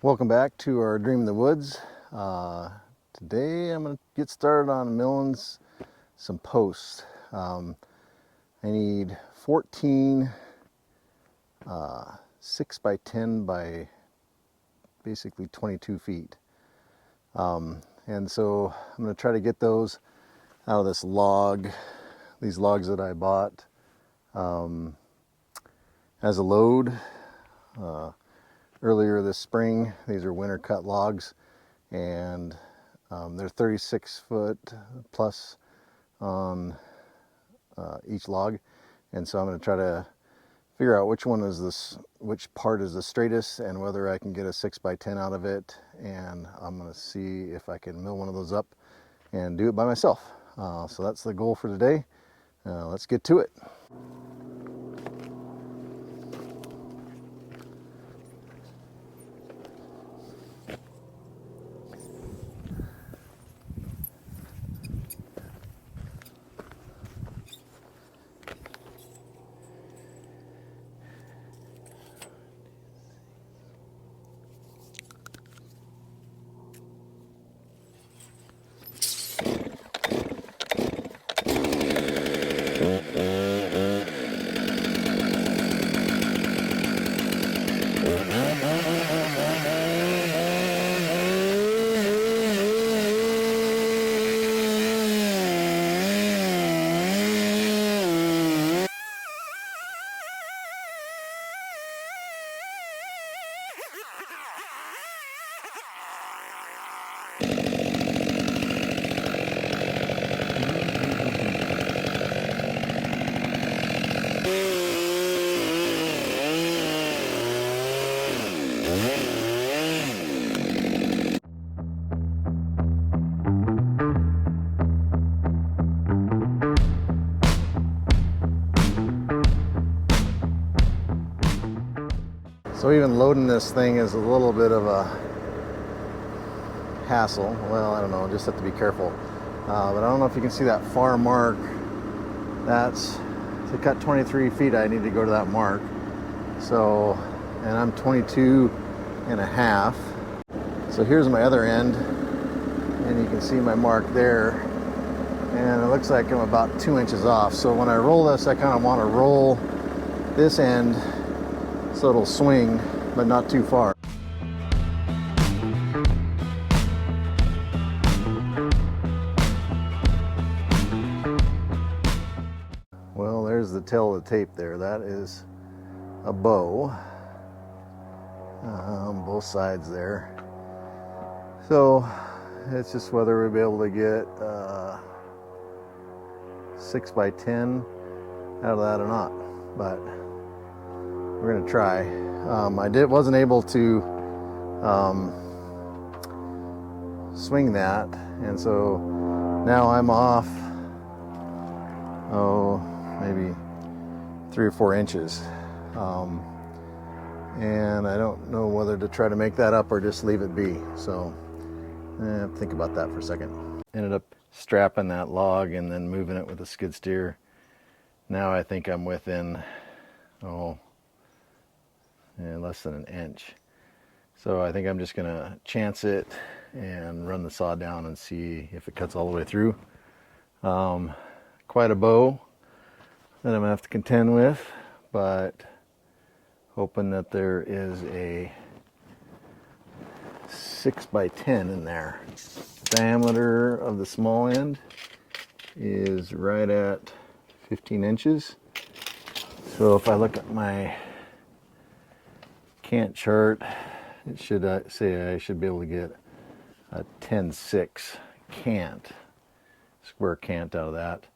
Welcome back to our Dream in the Woods. Today I'm going to get started on milling some posts. I need 14 6 by 10 by basically 22 feet. And so I'm going to try to get those out of these logs that I bought as a load earlier this spring. These are winter cut logs, and they're 36 foot plus on each log. And so I'm going to try to figure out which part is the straightest and whether I can get a 6 by 10 out of it. And I'm going to see if I can mill one of those up and do it by myself. So that's the goal for today. Let's get to it. So even loading this thing is a little bit of a hassle. Well, I don't know, just have to be careful. But I don't know if you can see that far mark. That's, to cut 23 feet, I need to go to that mark. So, and I'm 22 and a half. So here's my other end, and you can see my mark there. And it looks like I'm about 2 inches off. So when I roll this, I kind of want to roll this end so it'll swing, but not too far. Well, there's the tail of the tape there. That is a bow on both sides there. So it's just whether we'll be able to get 6 by 10 out of that or not, but we're going to try. I wasn't able to swing that, and so now I'm off, maybe 3 or 4 inches. And I don't know whether to try to make that up or just leave it be. So think about that for a second. Ended up strapping that log and then moving it with a skid steer. Now I think I'm within, less than an inch. So I think I'm just gonna chance it and run the saw down and see if it cuts all the way through. Quite a bow that I'm gonna have to contend with, but hoping that there is a 6 by 10 in there. Diameter of the small end is right at 15 inches. So if I look at my cant chart, it should say I should be able to get a 10-6 cant, square cant out of that.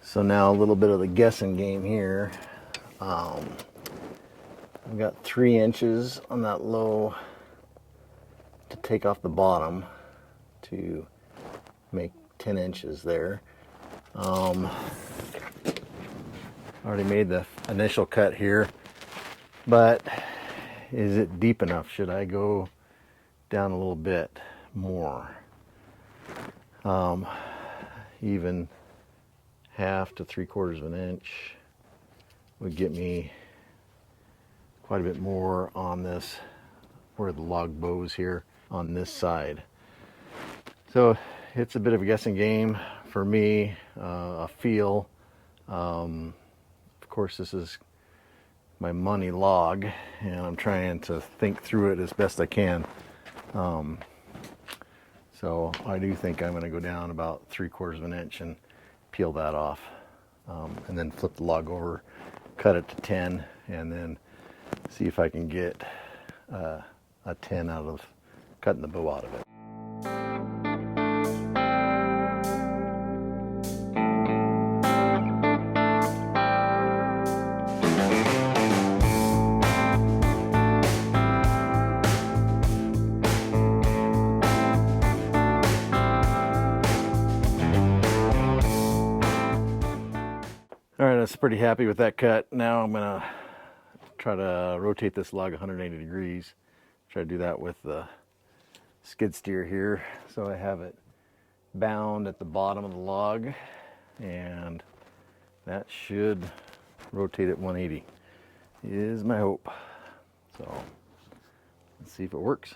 So now a little bit of the guessing game here. I've got 3 inches on that low to take off the bottom to make 10 inches there. Already made the initial cut here, but is it deep enough? Should I go down a little bit more? Even 1/2 to 3/4 of an inch would get me quite a bit more on this, where the log bows here on this side. So it's a bit of a guessing game for me, a feel. Of course, this is my money log, and I'm trying to think through it as best I can. So I do think I'm going to go down about 3/4 of an inch and peel that off, and then flip the log over, cut it to 10, and then see if I can get a 10 out of cutting the bow out of it. All right, I was pretty happy with that cut. Now I'm gonna try to rotate this log 180 degrees. Try to do that with the skid steer here. So I have it bound at the bottom of the log, and that should rotate it 180, is my hope. So let's see if it works.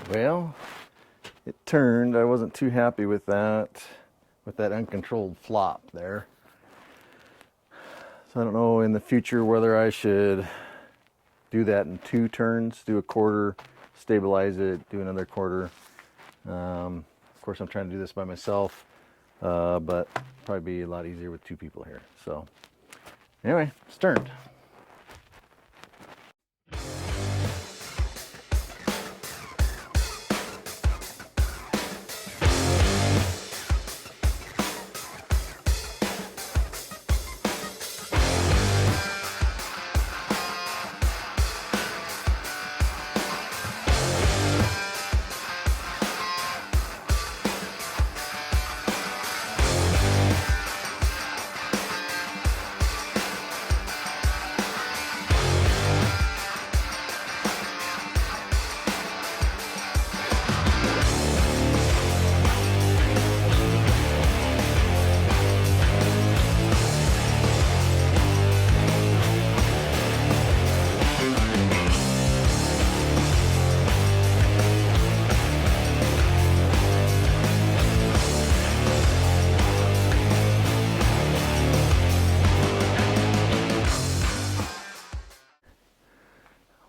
Well, it turned. I wasn't too happy with that uncontrolled flop there. So I don't know in the future whether I should do that in 2 turns, do a quarter, stabilize it, do another quarter. Of course, I'm trying to do this by myself. but probably be a lot easier with 2 people here. So anyway, it's turned.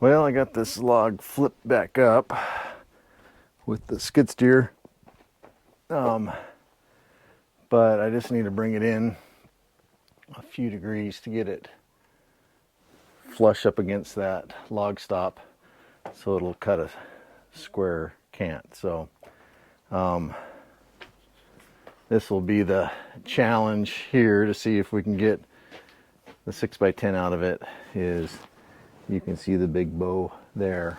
Well, I got this log flipped back up with the skid steer, but I just need to bring it in a few degrees to get it flush up against that log stop so it'll cut a square cant. So this will be the challenge here to see if we can get the 6x10 out of it. Is you can see the big bow there,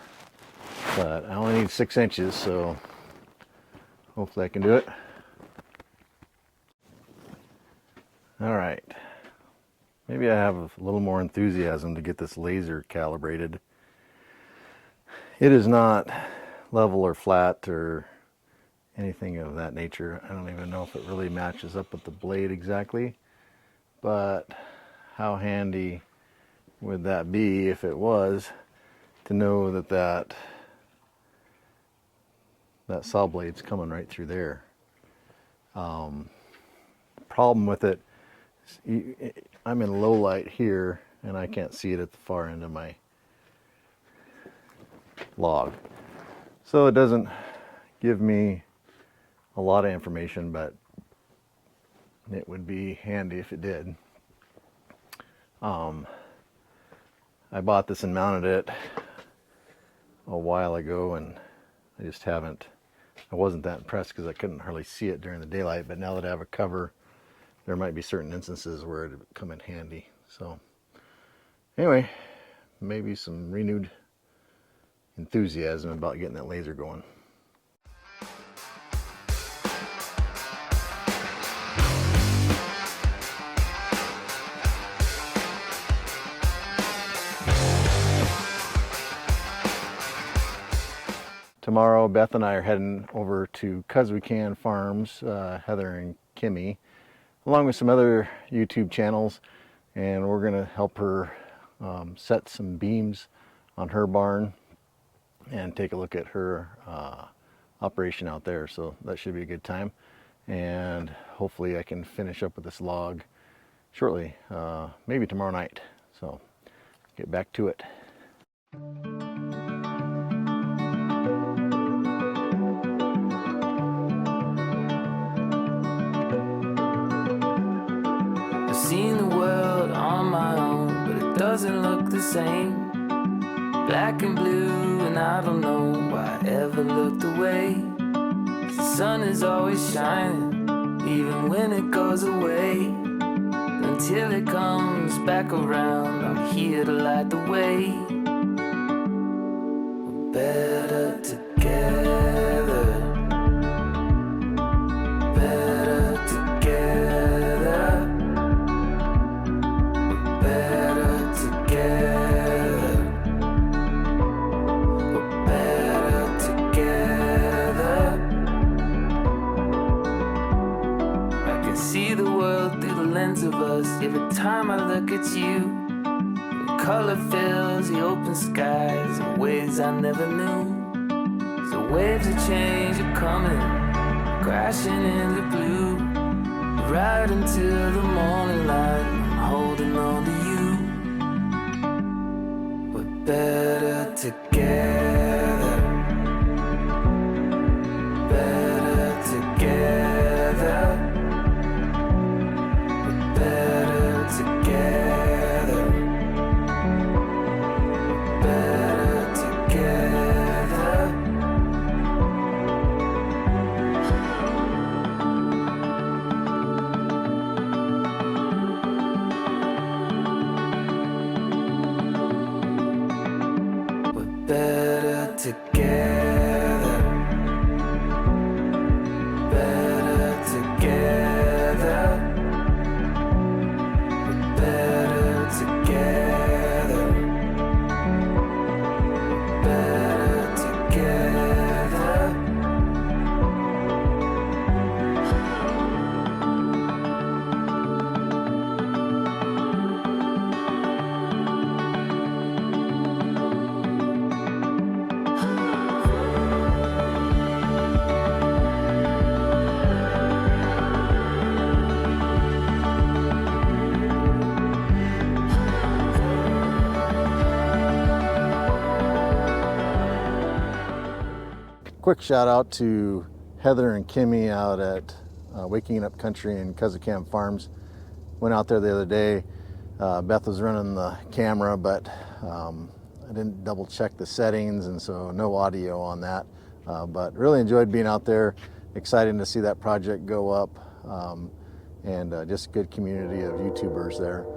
but I only need 6 inches, so hopefully I can do it. All right, maybe I have a little more enthusiasm to get this laser calibrated. It is not level or flat or anything of that nature. I don't even know if it really matches up with the blade exactly, but how handy would that be if it was, to know that that saw blade's coming right through there. Problem with it is I'm in low light here and I can't see it at the far end of my log, so it doesn't give me a lot of information, but it would be handy if it did. I bought this and mounted it a while ago, and I just haven't, I wasn't that impressed because I couldn't hardly see it during the daylight, but now that I have a cover, there might be certain instances where it would come in handy. So anyway, maybe some renewed enthusiasm about getting that laser going. Tomorrow, Beth and I are heading over to Kuz We Kan Farms, Heather and Kimmie, along with some other YouTube channels, and we're going to help her set some beams on her barn and take a look at her operation out there. So that should be a good time, and hopefully I can finish up with this log shortly, maybe tomorrow night. So get back to it. Seen the world on my own, but it doesn't look the same. Black and blue, and I don't know why I ever looked away. The sun is always shining, even when it goes away. Until it comes back around, I'm here to light the way. We're better together. Better together. Better together. We're better together. I can see the world through the lens of us. Every time I look at you, the color fills the open skies in ways I never knew. So waves of change are coming, crashing into blue. Right until the morning light, I'm holding on to you. We're better together. Better together. quick shout out to Heather and Kimmie out at Waking Up Country and Kuz We Kan Farms. Went out there the other day. Beth was running the camera, but I didn't double check the settings, and so no audio on that. But really enjoyed being out there. Exciting to see that project go up, and just a good community of YouTubers there.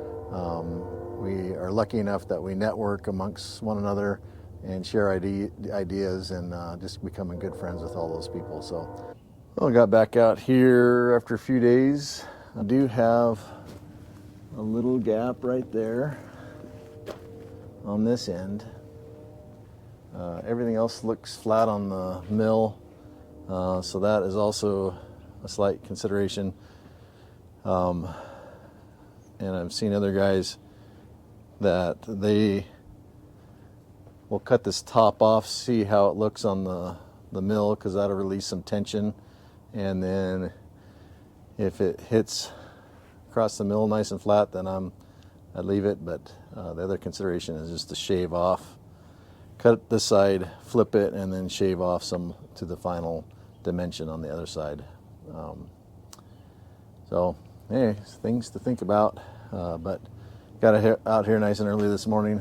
We are lucky enough that we network amongst one another and share ideas, and just becoming good friends with all those people. So, well, I got back out here after a few days. I do have a little gap right there on this end. Everything else looks flat on the mill, so that is also a slight consideration. And I've seen other guys that they will cut this top off, see how it looks on the mill, because that'll release some tension, and then if it hits across the mill nice and flat, then I'd leave it. But the other consideration is just to shave off, cut this side, flip it, and then shave off some to the final dimension on the other side. So, hey, things to think about. But got out here nice and early this morning.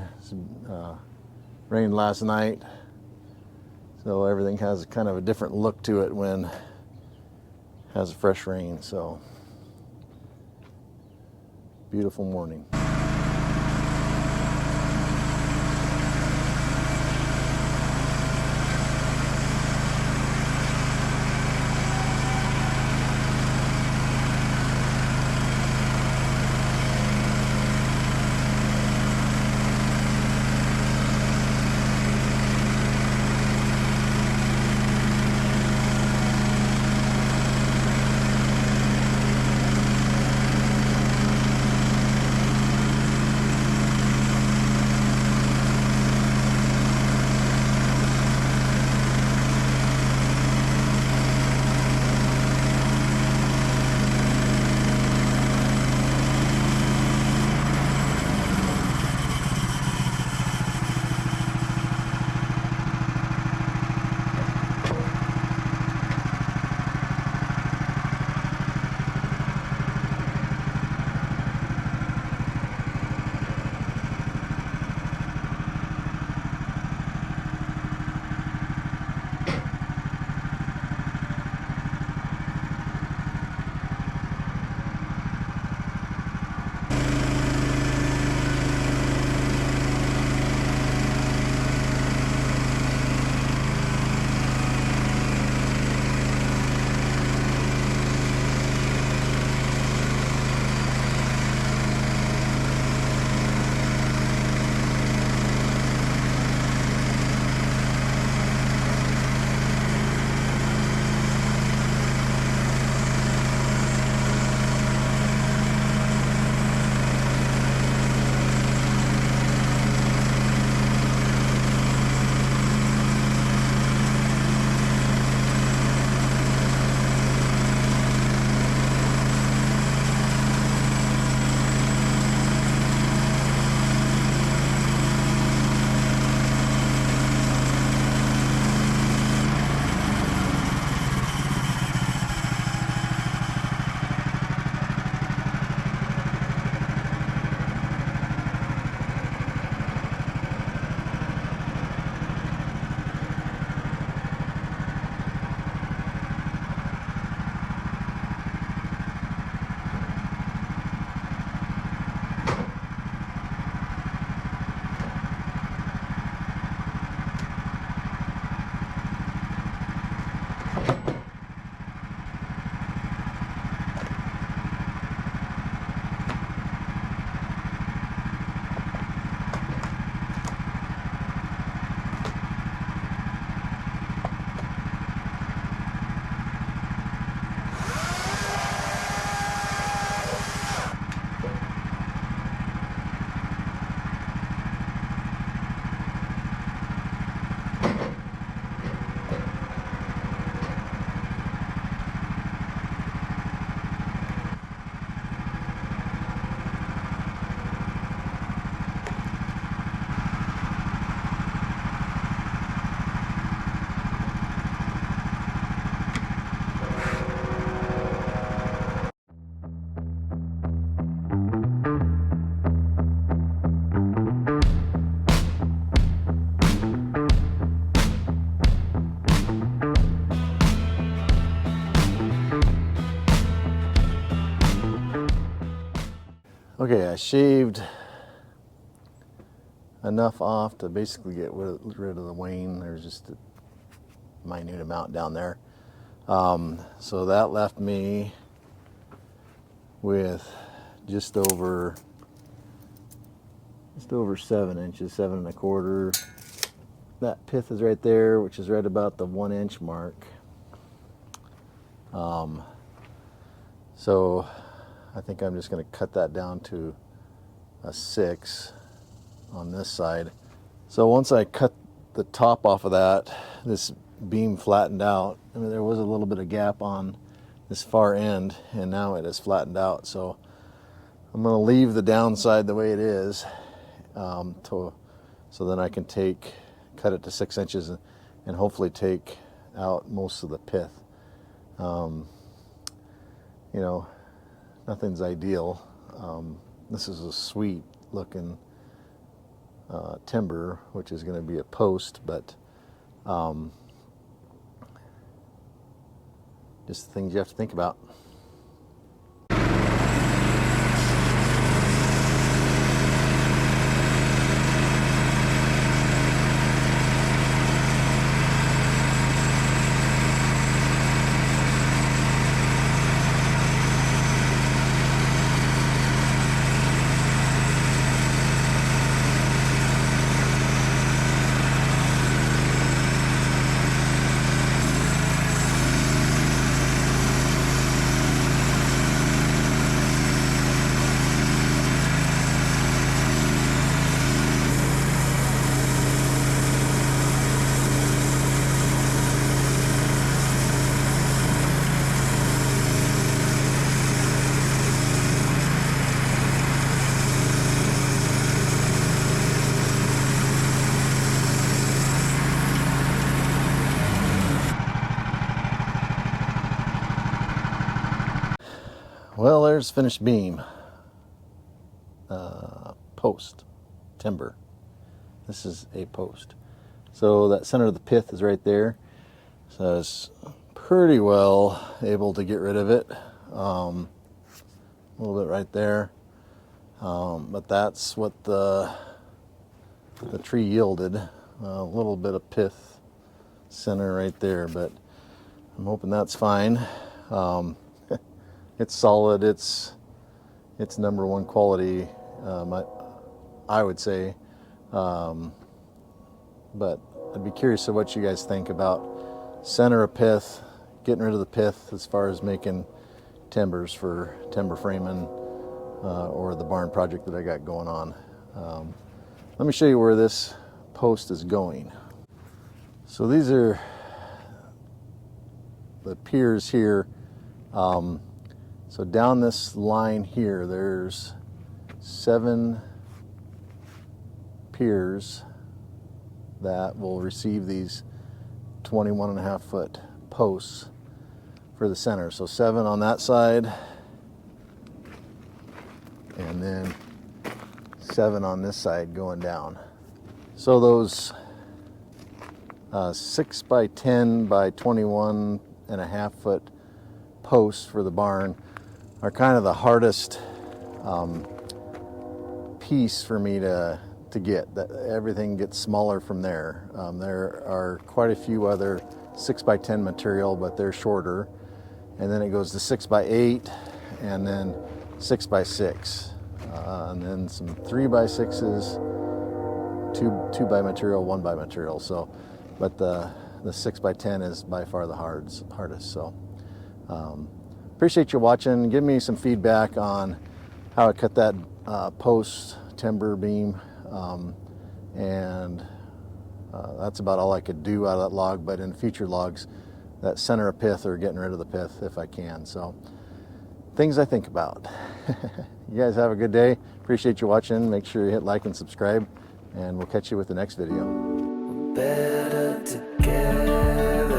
Rained last night, so everything has kind of a different look to it when it has a fresh rain. So, beautiful morning. Okay, I shaved enough off to basically get rid of the wane. There's just a minute amount down there. So that left me with just over 7 inches, 7 1/4. That pith is right there, which is right about the 1 inch mark. So I think I'm just going to cut that down to a 6 on this side. So once I cut the top off of that, this beam flattened out. I mean, there was a little bit of gap on this far end, and now it is flattened out. So I'm going to leave the downside the way it is, so then I can cut it to 6 inches and hopefully take out most of the pith. You know, nothing's ideal. This is a sweet looking timber, which is going to be a post, but just things you have to think about. Well, there's finished beam, post, timber. This is a post. So that center of the pith is right there. So I was pretty well able to get rid of it. A little bit right there. But that's what the tree yielded. A little bit of pith center right there, but I'm hoping that's fine. It's solid. It's number one quality, I would say. But I'd be curious of what you guys think about center of pith, getting rid of the pith as far as making timbers for timber framing or the barn project that I got going on. Let me show you where this post is going. So these are the piers here. So down this line here, there's 7 piers that will receive these 21.5 foot posts for the center. So 7 on that side, and then 7 on this side going down. So those 6 by 10 by 21.5 foot posts for the barn are kind of the hardest piece for me to get. Everything gets smaller from there. There are quite a few other 6 by 10 material, but they're shorter. And then it goes to 6 by 8 and then 6 by 6. And then some 3 by 6s, 2 by material, 1 by material. So, but the 6 by 10 is by far the hardest. So appreciate you watching. Give me some feedback on how I cut that post timber beam, and that's about all I could do out of that log. But in future logs, that center of pith or getting rid of the pith if I can. So things I think about. You guys have a good day. Appreciate you watching. Make sure you hit like and subscribe, and we'll catch you with the next video. Better together.